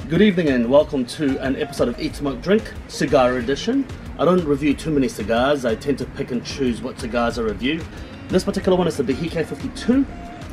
Good evening and welcome to an episode of Eat, Smoke, Drink, Cigar Edition. I don't review too many cigars, I tend to pick and choose what cigars I review. This particular one is the Behike 52.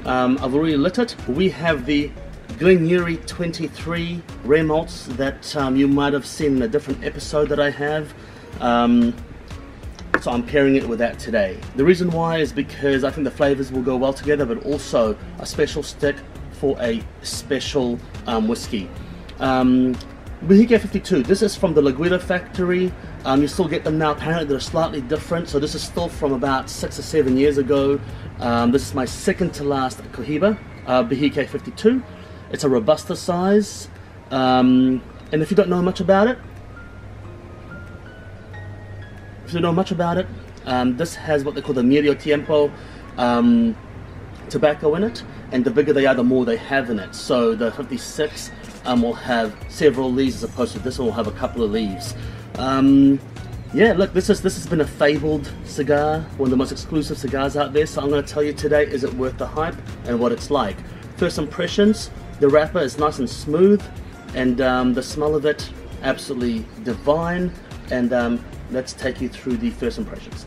I've already lit it. We have the Glenury 23 rare malts that you might have seen in a different episode that I have. So I'm pairing it with that today. The reason why is because I think the flavors will go well together, but also a special stick for a special whiskey. Behike 52, this is from the Glenury factory. You still get them now, apparently they're slightly different, so this is still from about 6 or 7 years ago. This is my second to last Cohiba Behike 52. It's a Robusta size, and if you don't know much about it, this has what they call the medio tiempo tobacco in it, and the bigger they are, the more they have in it. So the 56 will have several leaves, as opposed to this one will have a couple of leaves. Yeah, look, this has been a fabled cigar, one of the most exclusive cigars out there. So I'm going to tell you today, is it worth the hype and what it's like. First impressions: the wrapper is nice and smooth, and the smell of it absolutely divine. And let's take you through the first impressions.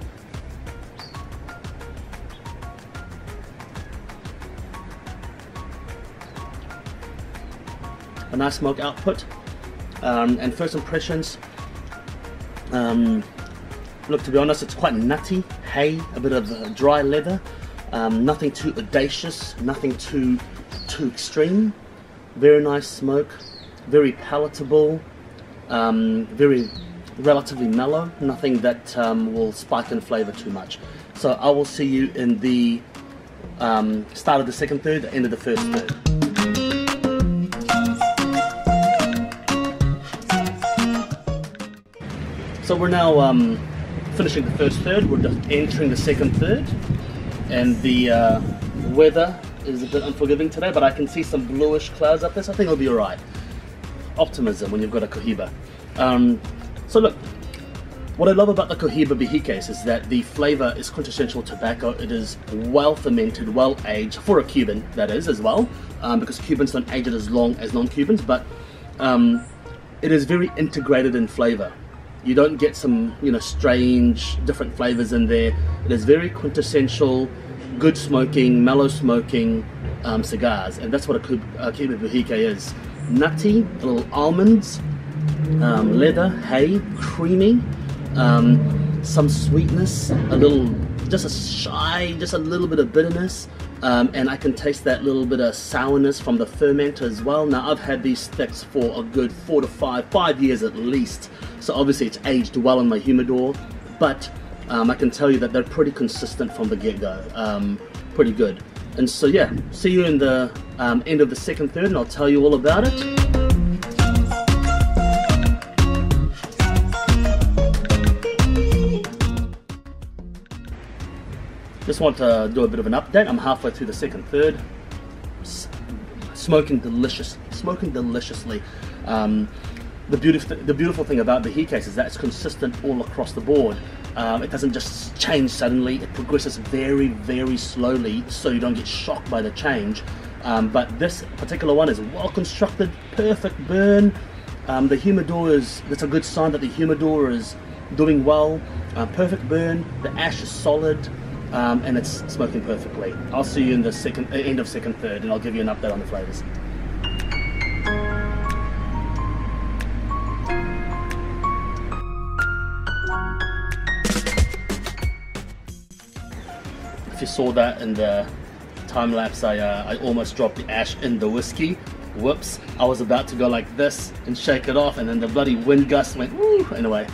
A nice smoke output, and first impressions, look, to be honest, it's quite nutty, hay, a bit of dry leather, nothing too audacious, nothing too extreme. Very nice smoke, very palatable, very relatively mellow, nothing that will spike in flavor too much. So I will see you in the start of the second third, end of the first third. So we're now finishing the first third, we're just entering the second third, and the weather is a bit unforgiving today, but I can see some bluish clouds up there, so I think it'll be alright. Optimism when you've got a Cohiba. So look, what I love about the Cohiba Behike is that the flavor is quintessential tobacco. It is well fermented, well aged, for a Cuban that is as well, because Cubans don't age it as long as non-Cubans, but it is very integrated in flavor. You don't get some, strange different flavors in there. It is very quintessential, good smoking, mellow smoking cigars, and that's what a Cohiba Behike is. Nutty, little almonds, leather, hay, creamy, some sweetness, just a little bit of bitterness, and I can taste that little bit of sourness from the ferment as well. Now, I've had these sticks for a good 4 to 5 years at least, so obviously it's aged well in my humidor, but I can tell you that they're pretty consistent from the get-go, pretty good. And so yeah, see you in the end of the second third, and I'll tell you all about it. Just want to do a bit of an update. I'm halfway through the second third. Smoking deliciously. The beautiful thing about the Behike is that it's consistent all across the board. It doesn't just change suddenly. It progresses very, very slowly, so you don't get shocked by the change. But this particular one is well constructed, perfect burn. The humidor that's a good sign that the humidor is doing well. Perfect burn. The ash is solid. And it's smoking perfectly. I'll see you in the end of second third, and I'll give you an update on the flavors. If you saw that in the time lapse, I almost dropped the ash in the whiskey. Whoops! I was about to go like this and shake it off, and then the bloody wind gust went woo. Anyway,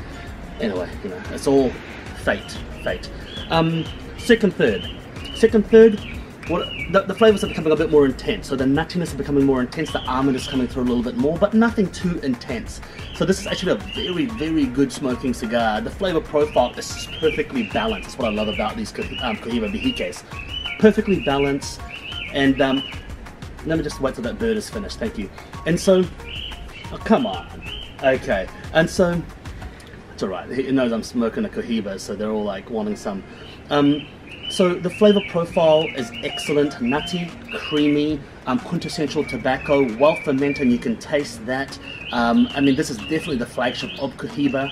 it's all fate. Second third, the flavors are becoming a bit more intense, so the nuttiness is becoming more intense, the almond is coming through a little bit more, but nothing too intense. So this is actually a very, very good smoking cigar. The flavor profile is perfectly balanced. That's what I love about these Cohiba Behikes. Perfectly balanced, and let me just wait till that bird is finished, thank you. And so, oh, come on, okay, and so It's alright, he knows I'm smoking a Cohiba, so they're all like wanting some. So the flavor profile is excellent, nutty, creamy, quintessential tobacco, well fermented, and you can taste that. I mean, this is definitely the flagship of Cohiba.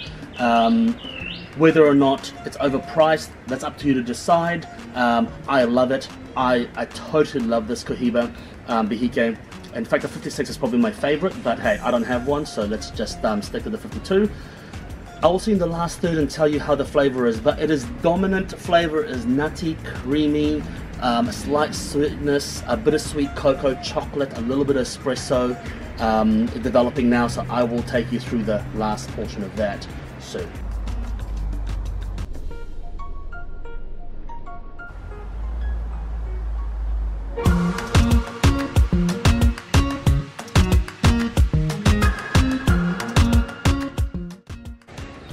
Whether or not it's overpriced, that's up to you to decide. I love it. I totally love this Cohiba Behike. In fact, the 56 is probably my favorite, but hey, I don't have one, so let's just stick to the 52. I will see in the last third and tell you how the flavor is, but it is dominant. Flavor is nutty, creamy, a slight sweetness, a bittersweet cocoa, chocolate, a little bit of espresso developing now, so I will take you through the last portion of that soon.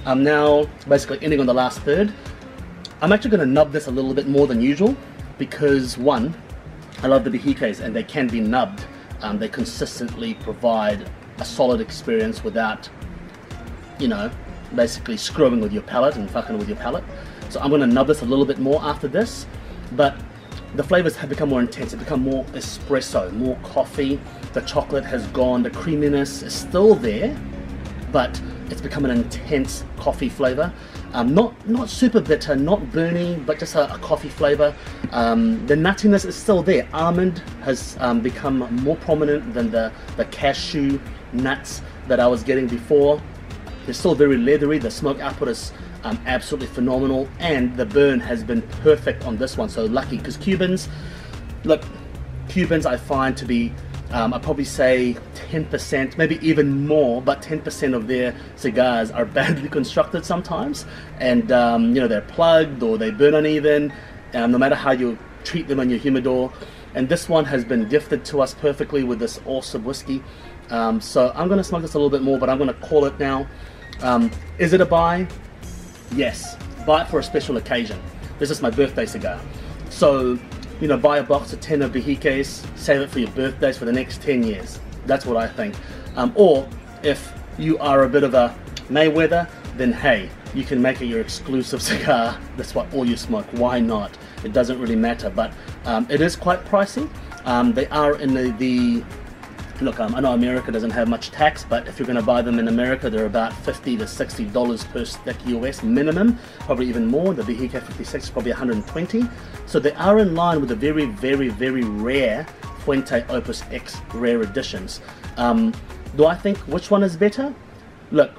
I'm now basically ending on the last third. I'm actually going to nub this a little bit more than usual because, one, I love the Behikes and they can be nubbed. They consistently provide a solid experience without, you know, basically screwing with your palate and fucking with your palate. So I'm going to nub this a little bit more after this, but the flavors have become more intense. It's become more espresso, more coffee. The chocolate has gone, the creaminess is still there, but it's become an intense coffee flavor. Not super bitter, not burny, but just a coffee flavor. The nuttiness is still there. Almond has become more prominent than the cashew nuts that I was getting before. They're still very leathery. The smoke output is absolutely phenomenal, and the burn has been perfect on this one. So lucky, because Cubans I find to be I'd probably say 10%, maybe even more, but 10% of their cigars are badly constructed sometimes, and you know, they're plugged or they burn uneven, no matter how you treat them in your humidor. And this one has been gifted to us perfectly with this awesome whiskey. So I'm going to smoke this a little bit more, but I'm going to call it now. Is it a buy? Yes. Buy it for a special occasion. This is my birthday cigar. So, you know, buy a box of 10 of Behikes, save it for your birthdays for the next 10 years. That's what I think. Or if you are a bit of a Mayweather, then hey, you can make it your exclusive cigar. That's what all you smoke. Why not? It doesn't really matter, but it is quite pricey. They are in the look, I know America doesn't have much tax, but if you're going to buy them in America, they're about $50 to $60 per stick US minimum, probably even more. The Behike 56 is probably $120. So they are in line with the very, very, very rare Fuente Opus X rare editions. Do I think which one is better? Look,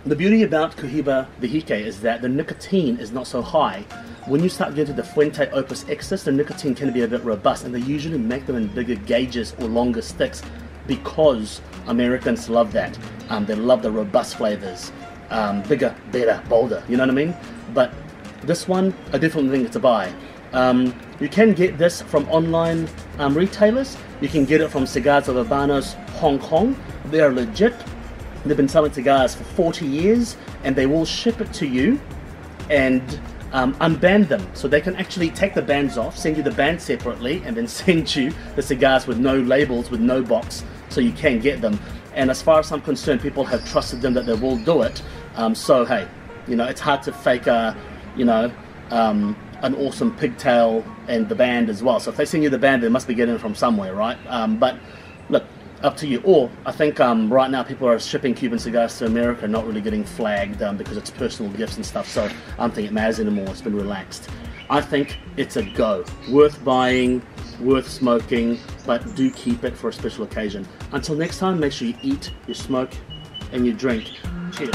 the beauty about Cohiba Behike is that the nicotine is not so high. When you start getting to the Fuente Opus X's, the nicotine can be a bit robust, and they usually make them in bigger gauges or longer sticks because Americans love that. They love the robust flavors, bigger, better, bolder, you know what I mean? But this one, I definitely think it's a buy. You can get this from online retailers. You can get it from Cigars of Habanos Hong Kong. They are legit. They've been selling cigars for 40 years, and they will ship it to you and unband them. So they can actually take the bands off, send you the band separately, and then send you the cigars with no labels, with no box, so you can get them. And as far as I'm concerned, people have trusted them that they will do it. So hey, you know, it's hard to fake you know, an awesome pigtail and the band as well. So if they send you the band, they must be getting it from somewhere, right? But look, up to you. Or I think right now people are shipping Cuban cigars to America, not really getting flagged because it's personal gifts and stuff. So I don't think it matters anymore. It's been relaxed. I think it's a go. Worth buying, worth smoking, but do keep it for a special occasion. Until next time, make sure you eat, you smoke, and you drink. Cheers.